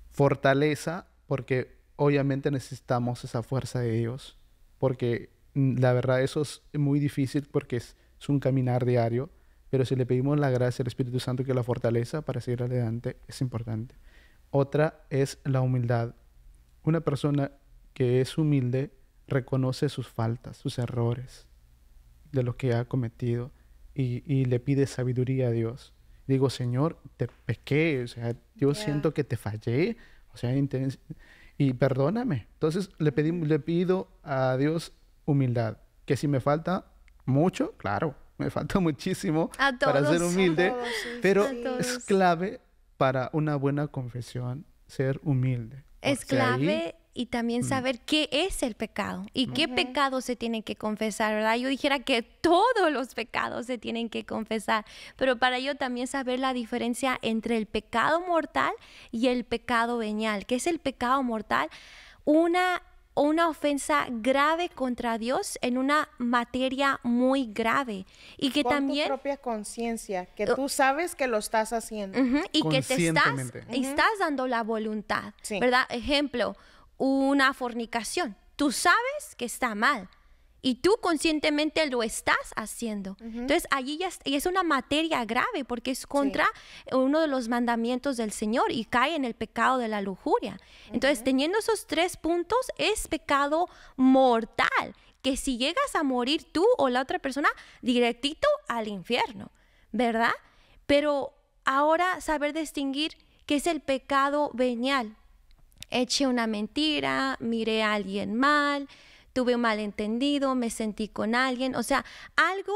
Fortaleza, porque obviamente necesitamos esa fuerza de Dios, porque la verdad eso es muy difícil porque es un caminar diario. Pero si le pedimos la gracia al Espíritu Santo que la fortaleza para seguir adelante, es importante. Otra es la humildad. Una persona que es humilde reconoce sus faltas, sus errores, de lo que ha cometido. y le pides sabiduría a Dios. Digo, Señor, te pequé, o sea, yo siento que te fallé, o sea, y perdóname. Entonces le pido a Dios humildad, que si me falta mucho, claro, me falta muchísimo para ser humilde, pero es clave para una buena confesión ser humilde. Es clave y también saber qué es el pecado y qué pecado se tiene que confesar, ¿verdad? Yo dijera que todos los pecados se tienen que confesar, pero para ello también saber la diferencia entre el pecado mortal y el pecado venial. ¿Qué es el pecado mortal? Una ofensa grave contra Dios en una materia muy grave y que con también tu propia conciencia, que tú sabes que lo estás haciendo y que te estás dando la voluntad, ¿verdad? Ejemplo, una fornicación. Tú sabes que está mal y tú conscientemente lo estás haciendo. Entonces, allí ya y es una materia grave porque es contra uno de los mandamientos del Señor y cae en el pecado de la lujuria. Entonces, teniendo esos 3 puntos, es pecado mortal, que si llegas a morir tú o la otra persona, directito al infierno, ¿verdad? Pero ahora saber distinguir qué es el pecado venial. Eché una mentira, miré a alguien mal, tuve un malentendido, me sentí con alguien, o sea, algo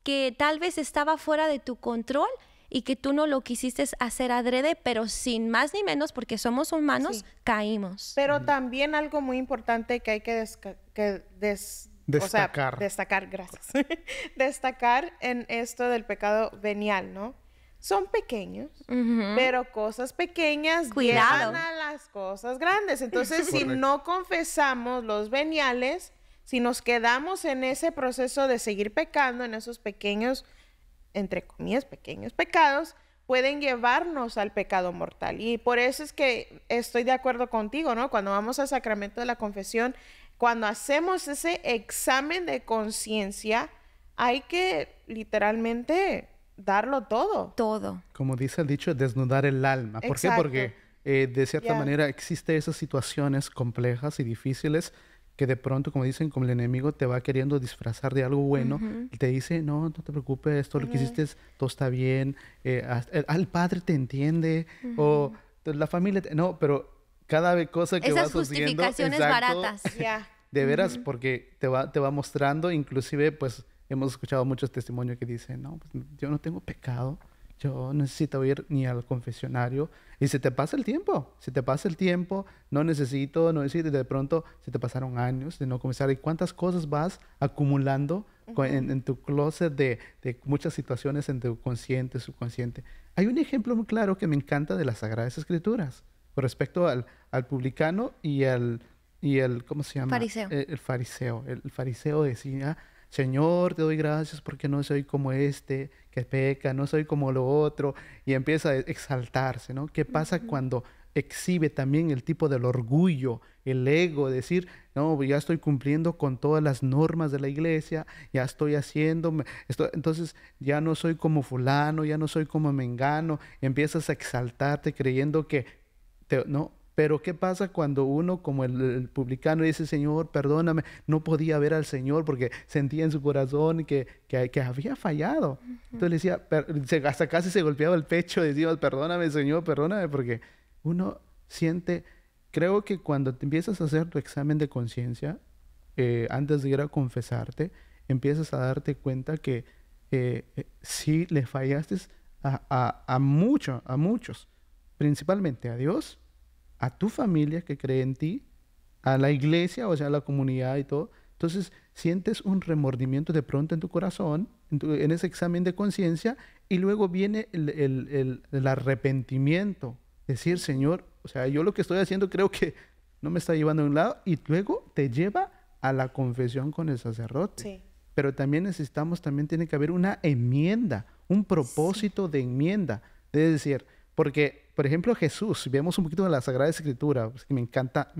que tal vez estaba fuera de tu control y que tú no lo quisiste hacer adrede, pero sin más ni menos, porque somos humanos, caímos. Pero también algo muy importante que hay que destacar. Gracias. Destacar en esto del pecado venial, ¿no? Son pequeños, pero cosas pequeñas llevan a las cosas grandes. Entonces, si no confesamos los veniales, si nos quedamos en ese proceso de seguir pecando, en esos pequeños, entre comillas, pequeños pecados, pueden llevarnos al pecado mortal. Y por eso es que estoy de acuerdo contigo, ¿no? Cuando vamos al sacramento de la confesión, cuando hacemos ese examen de conciencia, hay que literalmente darlo todo. Todo. Como dice el dicho, desnudar el alma. ¿Por qué? Porque de cierta manera existen esas situaciones complejas y difíciles que de pronto, como dicen, como el enemigo te va queriendo disfrazar de algo bueno y te dice, no te preocupes, todo lo que hiciste, todo está bien, el padre te entiende o la familia, no, pero cada cosa que vas haciendo... Esas justificaciones baratas. De veras, porque te va mostrando, inclusive, pues, hemos escuchado muchos testimonios que dicen, no, pues, yo no tengo pecado, yo no necesito ir ni al confesionario. Y se te pasa el tiempo, no necesito, de pronto se te pasaron años de no confesar. ¿Y cuántas cosas vas acumulando en tu closet de muchas situaciones en tu consciente, subconsciente? Hay un ejemplo muy claro que me encanta de las Sagradas Escrituras, con respecto al publicano y el ¿cómo se llama? Fariseo. El fariseo. El fariseo decía, Señor, te doy gracias porque no soy como este que peca, no soy como lo otro, y empieza a exaltarse, ¿no? ¿Qué pasa cuando exhibe también el tipo del orgullo, el ego, decir, no, ya estoy cumpliendo con todas las normas de la iglesia, ya estoy haciendo, entonces ya no soy como fulano, ya no soy como mengano, y empiezas a exaltarte creyendo que, no. Pero ¿qué pasa cuando uno, como el publicano, dice, Señor, perdóname, no podía ver al Señor porque sentía en su corazón que había fallado? Entonces le decía, hasta casi se golpeaba el pecho, decía, perdóname, Señor, perdóname, porque uno siente, creo que cuando te empiezas a hacer tu examen de conciencia, antes de ir a confesarte, empiezas a darte cuenta que sí le fallaste a muchos, principalmente a Dios, a tu familia que cree en ti, a la iglesia, o sea, a la comunidad y todo. Entonces, sientes un remordimiento de pronto en tu corazón, en ese examen de conciencia, y luego viene el arrepentimiento. Decir, Señor, o sea, yo lo que estoy haciendo creo que no me está llevando a un lado, y luego te lleva a la confesión con el sacerdote. Sí. Pero también tiene que haber una enmienda, un propósito de enmienda. Es decir, porque, por ejemplo, Jesús, si vemos un poquito de la Sagrada Escritura, pues que me encanta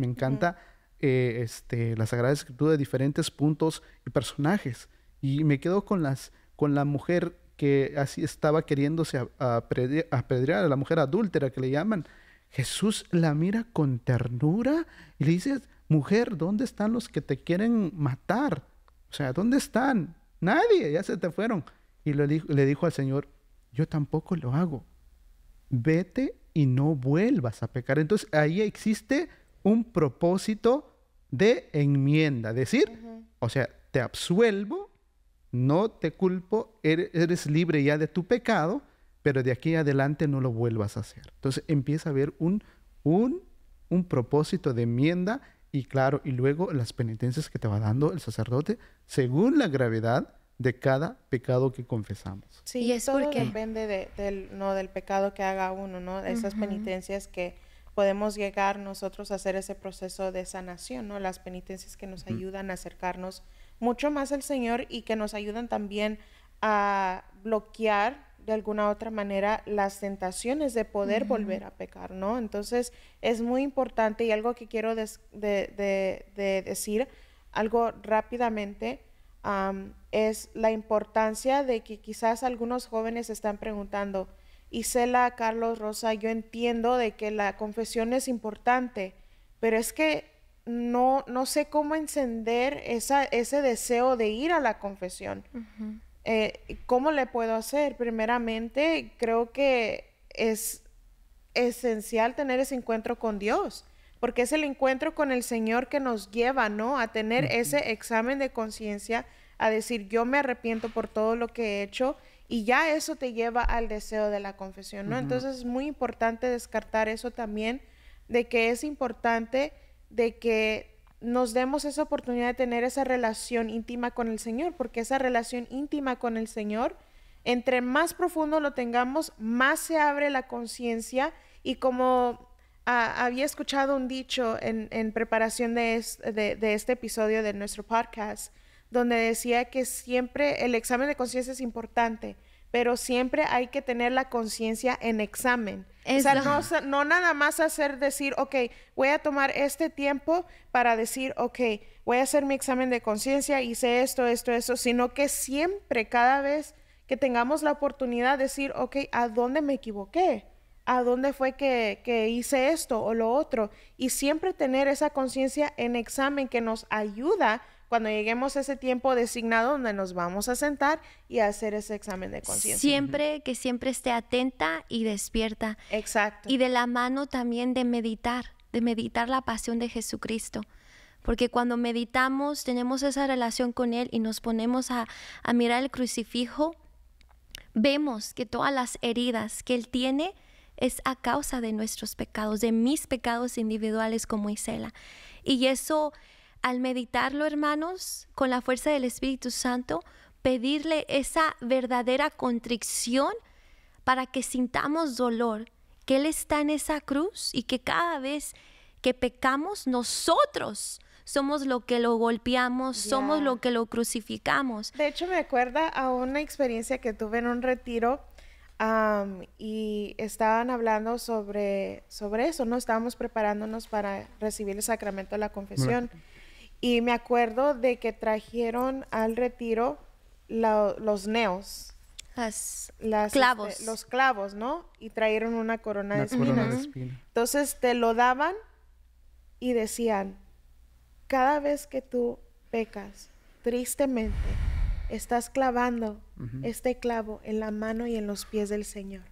la Sagrada Escritura de diferentes puntos y personajes. Y me quedo con la mujer que así estaba queriéndose apedrear, a la mujer adúltera que le llaman. Jesús la mira con ternura y le dice, mujer, ¿dónde están los que te quieren matar? O sea, ¿dónde están? Nadie, ya se te fueron. y le dijo al Señor, yo tampoco lo hago. Vete y no vuelvas a pecar. Entonces ahí existe un propósito de enmienda. Decir, o sea, te absuelvo, no te culpo, eres libre ya de tu pecado, pero de aquí adelante no lo vuelvas a hacer. Entonces empieza a haber un propósito de enmienda y claro, y luego las penitencias que te va dando el sacerdote según la gravedad de cada pecado que confesamos. Sí, y es todo porque depende del pecado que haga uno, ¿no? De esas penitencias que podemos llegar nosotros a hacer ese proceso de sanación, ¿no? Las penitencias que nos ayudan a acercarnos mucho más al Señor y que nos ayudan también a bloquear de alguna otra manera las tentaciones de poder volver a pecar, ¿no? Entonces es muy importante y algo que quiero decir, algo rápidamente, es la importancia de que quizás algunos jóvenes están preguntando, Isela, Carlos, Rosa, yo entiendo de que la confesión es importante, pero es que no sé cómo encender ese deseo de ir a la confesión. ¿Cómo le puedo hacer? Primeramente, creo que es esencial tener ese encuentro con Dios, porque es el encuentro con el Señor que nos lleva, ¿no? A tener ese examen de conciencia, a decir, yo me arrepiento por todo lo que he hecho, y ya eso te lleva al deseo de la confesión, ¿no? Entonces es muy importante descartar eso también, de que es importante de que nos demos esa oportunidad de tener esa relación íntima con el Señor, porque esa relación íntima con el Señor, entre más profundo lo tengamos, más se abre la conciencia, y como había escuchado un dicho en preparación de este episodio de nuestro podcast, donde decía que siempre el examen de conciencia es importante, pero siempre hay que tener la conciencia en examen. O sea, no nada más decir, ok, voy a tomar este tiempo para decir, ok, voy a hacer mi examen de conciencia, hice esto, sino que siempre, cada vez que tengamos la oportunidad de decir, ok, ¿a dónde me equivoqué? ¿A dónde fue que hice esto o lo otro? Y siempre tener esa conciencia en examen que nos ayuda cuando lleguemos a ese tiempo designado donde nos vamos a sentar y a hacer ese examen de conciencia. Siempre esté atenta y despierta. Exacto. Y de la mano también de meditar la pasión de Jesucristo. Porque cuando meditamos, tenemos esa relación con Él y nos ponemos a mirar el crucifijo, vemos que todas las heridas que Él tiene es a causa de nuestros pecados, de mis pecados individuales como Isela. Y eso, al meditarlo, hermanos, con la fuerza del Espíritu Santo, pedirle esa verdadera contrición para que sintamos dolor, que Él está en esa cruz y que cada vez que pecamos, nosotros somos lo que lo golpeamos, somos lo que lo crucificamos. De hecho, me acuerda a una experiencia que tuve en un retiro, y estaban hablando sobre eso, ¿no? Estábamos preparándonos para recibir el sacramento de la confesión. Y me acuerdo de que trajeron al retiro los neos. Clavos. Los clavos, ¿no? Y trajeron una corona de espinas. Entonces te lo daban y decían, cada vez que tú pecas, tristemente, estás clavando este clavo en la mano y en los pies del Señor.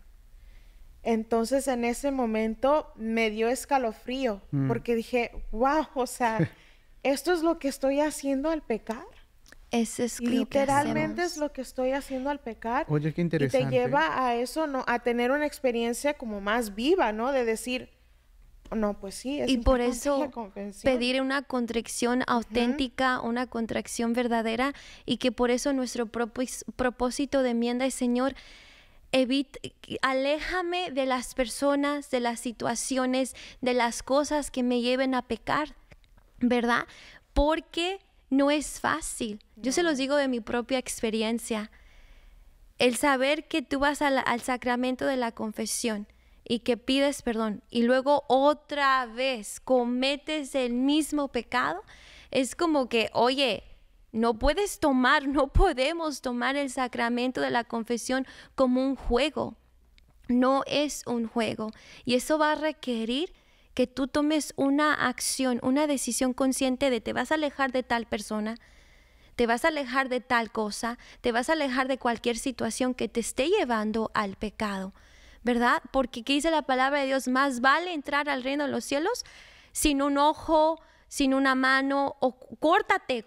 Entonces en ese momento me dio escalofrío, porque dije, wow, o sea, ¿esto es lo que estoy haciendo al pecar? Literalmente es lo que estoy haciendo al pecar. Oye, qué interesante. Y te lleva a eso, ¿no? A tener una experiencia como más viva, ¿no? De decir, no, pues sí. Y por eso pedir una contrición auténtica, una contrición verdadera, y que por eso nuestro propósito de enmienda es, Señor, aléjame de las personas, de las situaciones, de las cosas que me lleven a pecar, ¿verdad? Porque no es fácil. Yo se los digo de mi propia experiencia. El saber que tú vas al sacramento de la confesión y que pides perdón y luego otra vez cometes el mismo pecado, es como que, oye, no podemos tomar el sacramento de la confesión como un juego. No es un juego. Y eso va a requerir que tú tomes una acción, una decisión consciente de te vas a alejar de tal persona, te vas a alejar de tal cosa, te vas a alejar de cualquier situación que te esté llevando al pecado, ¿verdad? Porque ¿qué dice la palabra de Dios? Más vale entrar al reino de los cielos sin un ojo, sin una mano, o córtate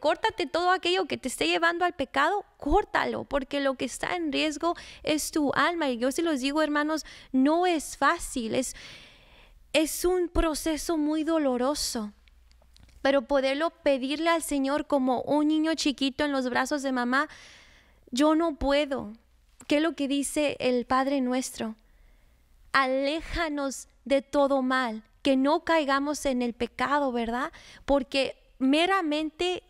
todo aquello que te esté llevando al pecado, córtalo, porque lo que está en riesgo es tu alma. Y yo se los digo, hermanos, no es fácil, es un proceso muy doloroso, pero poderlo pedirle al Señor como un niño chiquito en los brazos de mamá, yo no puedo. ¿Qué es lo que dice el Padre nuestro? Aléjanos de todo mal, que no caigamos en el pecado, ¿verdad? Porque meramente,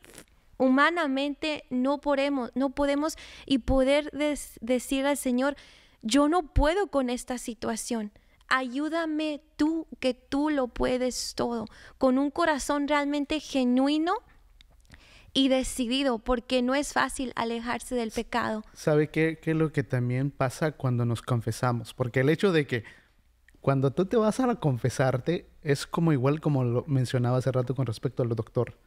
humanamente, no podemos y poder decir al Señor, yo no puedo con esta situación. Ayúdame tú, que tú lo puedes todo, con un corazón realmente genuino y decidido, porque no es fácil alejarse del pecado. ¿Sabe qué es lo que también pasa cuando nos confesamos? Porque el hecho de que cuando tú te vas a confesarte es como igual como lo mencionaba hace rato con respecto al doctor.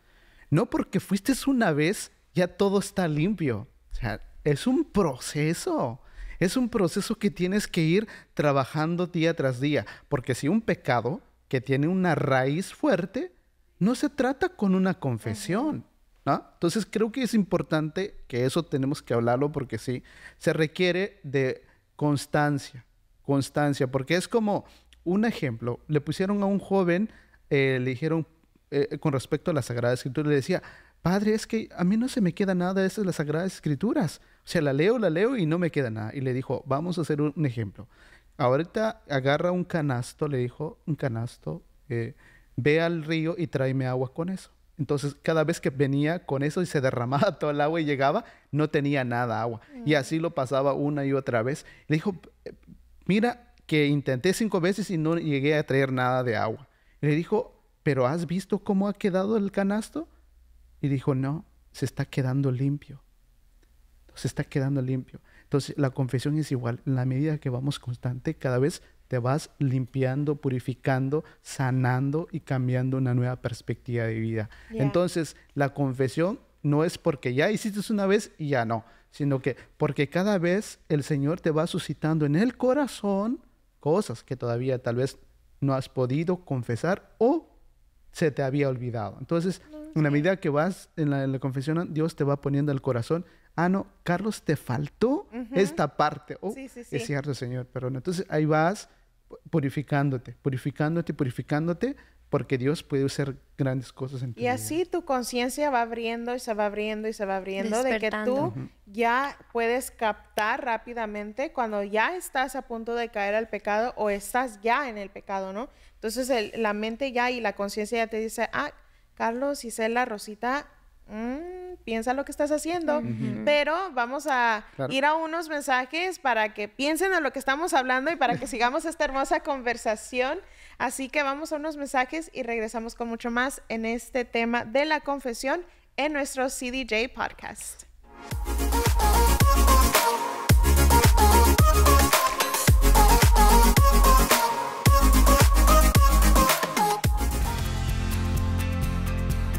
No porque fuiste una vez ya todo está limpio. O sea, es un proceso. Es un proceso que tienes que ir trabajando día tras día. Porque si un pecado que tiene una raíz fuerte, no se trata con una confesión, ¿no? Entonces creo que es importante que eso tenemos que hablarlo porque sí, se requiere de constancia, porque es como un ejemplo. Le pusieron a un joven, le dijeron con respecto a la Sagrada Escritura, le decía, Padre, es que a mí no se me queda nada de esas las Sagradas Escrituras. O sea, la leo y no me queda nada. Y le dijo, vamos a hacer un ejemplo. Ahorita agarra un canasto, le dijo, un canasto, ve al río y tráeme agua con eso. Entonces, cada vez que venía con eso y se derramaba todo el agua y llegaba, no tenía nada agua. Y así lo pasaba una y otra vez. Le dijo, mira que intenté 5 veces y no llegué a traer nada de agua. Y le dijo, ¿pero has visto cómo ha quedado el canasto? Y dijo, no, se está quedando limpio. Se está quedando limpio. Entonces, la confesión es igual. En la medida que vamos constante, cada vez te vas limpiando, purificando, sanando y cambiando una nueva perspectiva de vida. Yeah. Entonces, la confesión no es porque ya hiciste una vez y ya no, sino que porque cada vez el Señor te va suscitando en el corazón cosas que todavía tal vez no has podido confesar o se te había olvidado. Entonces, en la medida que vas en la confesión, Dios te va poniendo al corazón, no, Carlos, te faltó esta parte. Oh, sí. Es cierto, Señor, perdón. Entonces, ahí vas purificándote, porque Dios puede hacer grandes cosas en tu vida. Y así tu conciencia va abriendo y se va abriendo y se va abriendo, de que tú ya puedes captar rápidamente cuando ya estás a punto de caer al pecado o estás ya en el pecado, ¿no? Entonces la mente ya y la conciencia ya te dice, Carlos, Isela, Rosita, piensa lo que estás haciendo. Pero vamos a ir a unos mensajes para que piensen en lo que estamos hablando y para que sigamos esta hermosa conversación. Así que vamos a unos mensajes y regresamos con mucho más en este tema de la confesión en nuestro CDJ Podcast.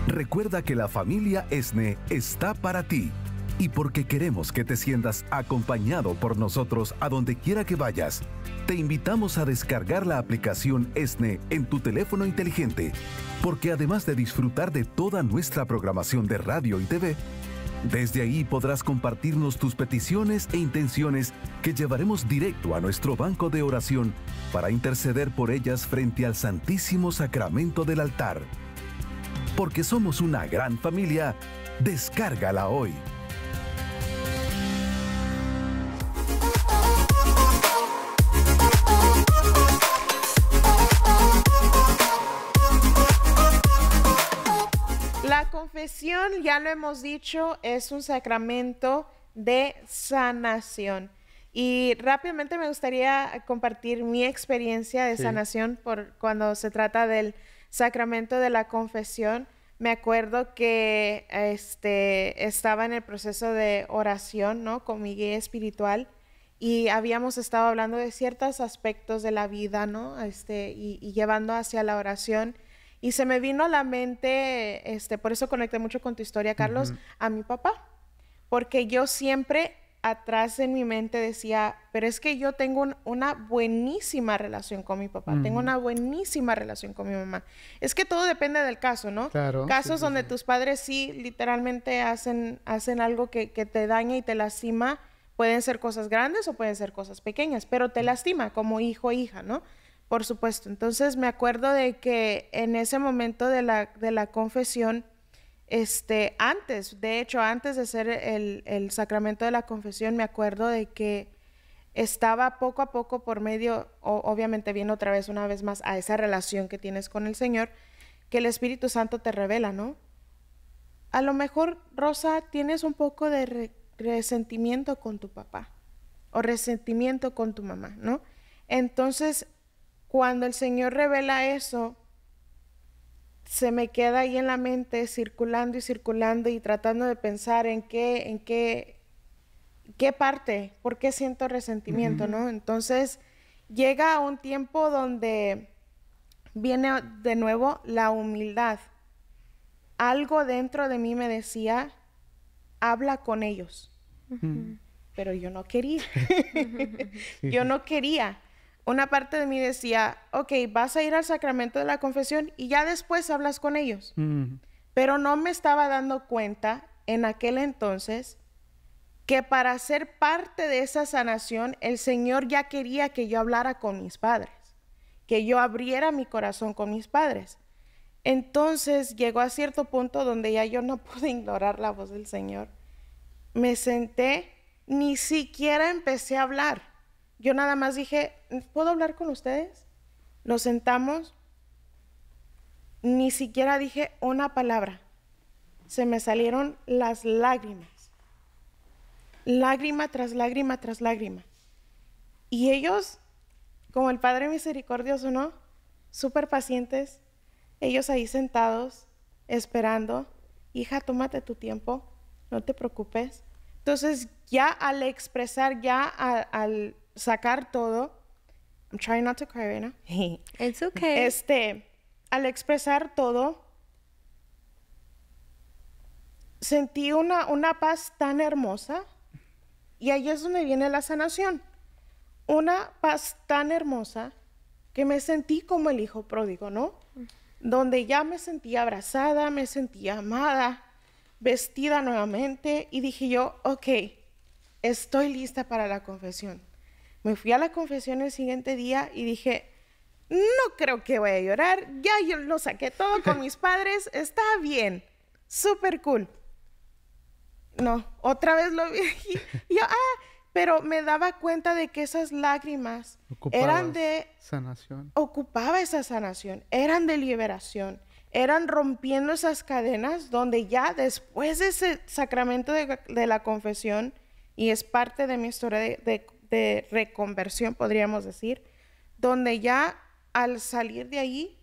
Recuerda que la familia ESNE está para ti. Y porque queremos que te sientas acompañado por nosotros a donde quiera que vayas, te invitamos a descargar la aplicación ESNE en tu teléfono inteligente, porque además de disfrutar de toda nuestra programación de radio y TV, desde ahí podrás compartirnos tus peticiones e intenciones que llevaremos directo a nuestro banco de oración para interceder por ellas frente al Santísimo Sacramento del altar. Porque somos una gran familia, descárgala hoy. La confesión, ya lo hemos dicho, es un sacramento de sanación. Y rápidamente me gustaría compartir mi experiencia de sanación por cuando se trata del sacramento de la confesión. Me acuerdo que estaba en el proceso de oración, ¿no? Con mi guía espiritual y habíamos estado hablando de ciertos aspectos de la vida, ¿no? Y llevando hacia la oración. Y se me vino a la mente, por eso conecté mucho con tu historia, Carlos, a mi papá. Porque yo siempre atrás en mi mente decía, pero es que yo tengo una buenísima relación con mi papá, tengo una buenísima relación con mi mamá. Es que todo depende del caso, ¿no? Claro. Casos donde tus padres sí literalmente hacen algo que te daña y te lastima, pueden ser cosas grandes o pueden ser cosas pequeñas, pero te lastima como hijo o hija, ¿no? Por supuesto. Entonces me acuerdo de que en ese momento de la confesión, antes de hacer el sacramento de la confesión, me acuerdo de que estaba poco a poco por medio, obviamente viendo una vez más a esa relación que tienes con el Señor, que el Espíritu Santo te revela, ¿no? A lo mejor, Rosa, tienes un poco de resentimiento con tu papá o resentimiento con tu mamá, ¿no? Entonces, cuando el Señor revela eso, se me queda ahí en la mente circulando y circulando y tratando de pensar en qué parte, por qué siento resentimiento, ¿no? Entonces llega un tiempo donde viene de nuevo la humildad. Algo dentro de mí me decía, habla con ellos. Pero yo no quería. Yo no quería. Una parte de mí decía, ok, vas a ir al sacramento de la confesión y ya después hablas con ellos. Pero no me estaba dando cuenta en aquel entonces que para ser parte de esa sanación, el Señor ya quería que yo hablara con mis padres, que yo abriera mi corazón con mis padres. Entonces llegó a cierto punto donde ya yo no pude ignorar la voz del Señor. Me senté, ni siquiera empecé a hablar. Yo nada más dije, ¿puedo hablar con ustedes? Nos sentamos, ni siquiera dije una palabra. Se me salieron las lágrimas. Lágrima tras lágrima tras lágrima. Y ellos, como el Padre misericordioso, ¿no? Súper pacientes. Ellos ahí sentados, esperando. Hija, tómate tu tiempo, no te preocupes. Entonces, ya al expresar, ya al sacar todo, I'm trying not to cry right now. It's okay. Al expresar todo, sentí una paz tan hermosa, y ahí es donde viene la sanación. Una paz tan hermosa que me sentí como el hijo pródigo, ¿no? Donde ya me sentía abrazada, me sentía amada, vestida nuevamente, y dije yo, ok, estoy lista para la confesión. Me fui a la confesión el siguiente día y dije, no creo que voy a llorar, ya yo lo saqué todo con mis padres, está bien, súper cool. No, otra vez lo vi y yo, pero me daba cuenta de que esas lágrimas eran de sanación. Ocupaba esa sanación, eran de liberación, eran rompiendo esas cadenas donde ya después de ese sacramento de la confesión, y es parte de mi historia de reconversión, podríamos decir, donde ya al salir de ahí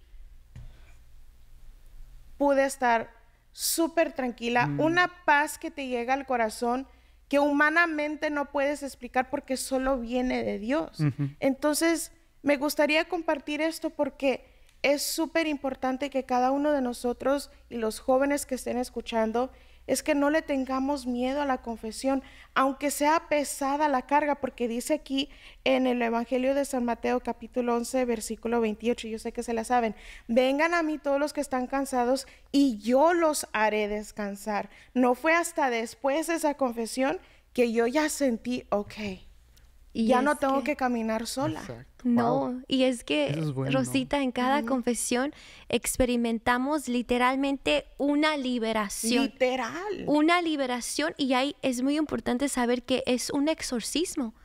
pude estar súper tranquila, una paz que te llega al corazón que humanamente no puedes explicar porque solo viene de Dios. Entonces, me gustaría compartir esto porque es súper importante que cada uno de nosotros y los jóvenes que estén escuchando es que no le tengamos miedo a la confesión, aunque sea pesada la carga, porque dice aquí en el Evangelio de San Mateo, capítulo 11, versículo 28, yo sé que se la saben, vengan a mí todos los que están cansados y yo los haré descansar. No fue hasta después de esa confesión que yo ya sentí, ok, y ya no tengo que caminar sola. Exacto. No, Wow. y es que, Eso es bueno. Rosita, en cada confesión experimentamos literalmente una liberación. Literal. Una liberación, y ahí es muy importante saber que es un exorcismo.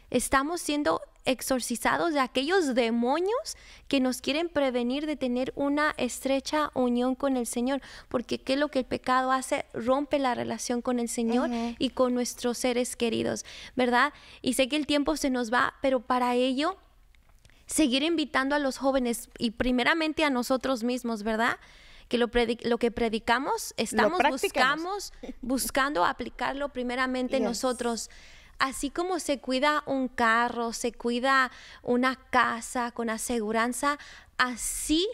Estamos siendo exorcizados de aquellos demonios que nos quieren prevenir de tener una estrecha unión con el Señor, porque ¿qué es lo que el pecado hace? Rompe la relación con el Señor y con nuestros seres queridos, ¿verdad? Y sé que el tiempo se nos va, pero para ello seguir invitando a los jóvenes y primeramente a nosotros mismos, ¿verdad? Que lo que predicamos, estamos buscando aplicarlo primeramente nosotros. Así como se cuida un carro, se cuida una casa con aseguranza, así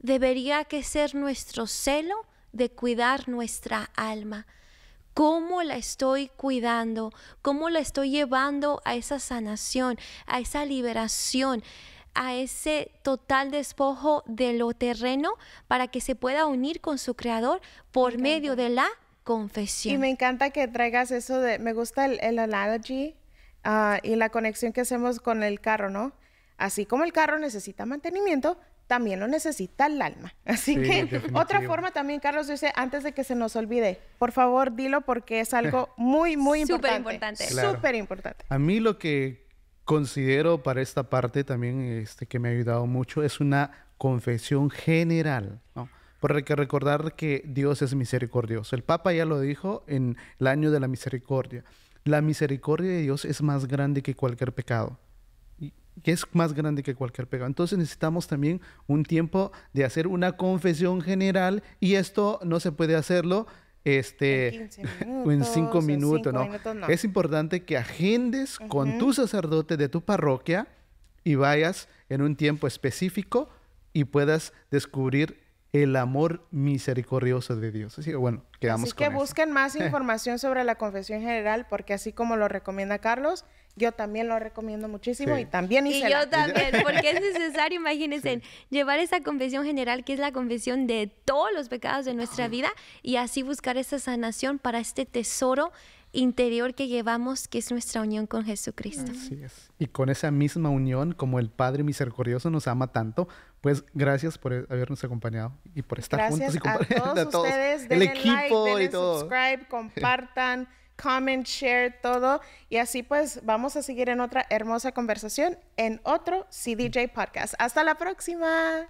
debería que ser nuestro celo de cuidar nuestra alma. ¿Cómo la estoy cuidando? ¿Cómo la estoy llevando a esa sanación, a esa liberación, a ese total despojo de lo terreno para que se pueda unir con su Creador por medio de la confesión? Y me encanta que traigas eso me gusta el analogy y la conexión que hacemos con el carro, ¿no? Así como el carro necesita mantenimiento, también lo necesita el alma. Así que definitivo. Otra forma también, Carlos dice, antes de que se nos olvide, por favor dilo porque es algo muy, muy importante. Súper importante. Claro. Súper importante. A mí lo que considero para esta parte también que me ha ayudado mucho es una confesión general, ¿no? Porque hay que recordar que Dios es misericordioso. El Papa ya lo dijo en el año de la misericordia. La misericordia de Dios es más grande que cualquier pecado. Que es más grande que cualquier pecado. Entonces necesitamos también un tiempo de hacer una confesión general y esto no se puede hacerlo en 15 minutos, o en 5 minutos, ¿no? Es importante que agendes con tu sacerdote de tu parroquia y vayas en un tiempo específico y puedas descubrir el amor misericordioso de Dios. Así que bueno, quedamos con eso. Así que busquen más información sobre la confesión general porque así como lo recomienda Carlos, yo también lo recomiendo muchísimo y también Y yo también, porque es necesario, imagínense, llevar esa confesión general que es la confesión de todos los pecados de nuestra vida y así buscar esa sanación para este tesoro interior que llevamos, que es nuestra unión con Jesucristo. Así es. Y con esa misma unión, como el Padre misericordioso nos ama tanto, pues gracias por habernos acompañado y por estar juntos y compartir a todos ustedes. El equipo like, y todo. Subscribe, compartan, comment, share, todo. Y así pues vamos a seguir en otra hermosa conversación en otro CDJ Podcast. Hasta la próxima.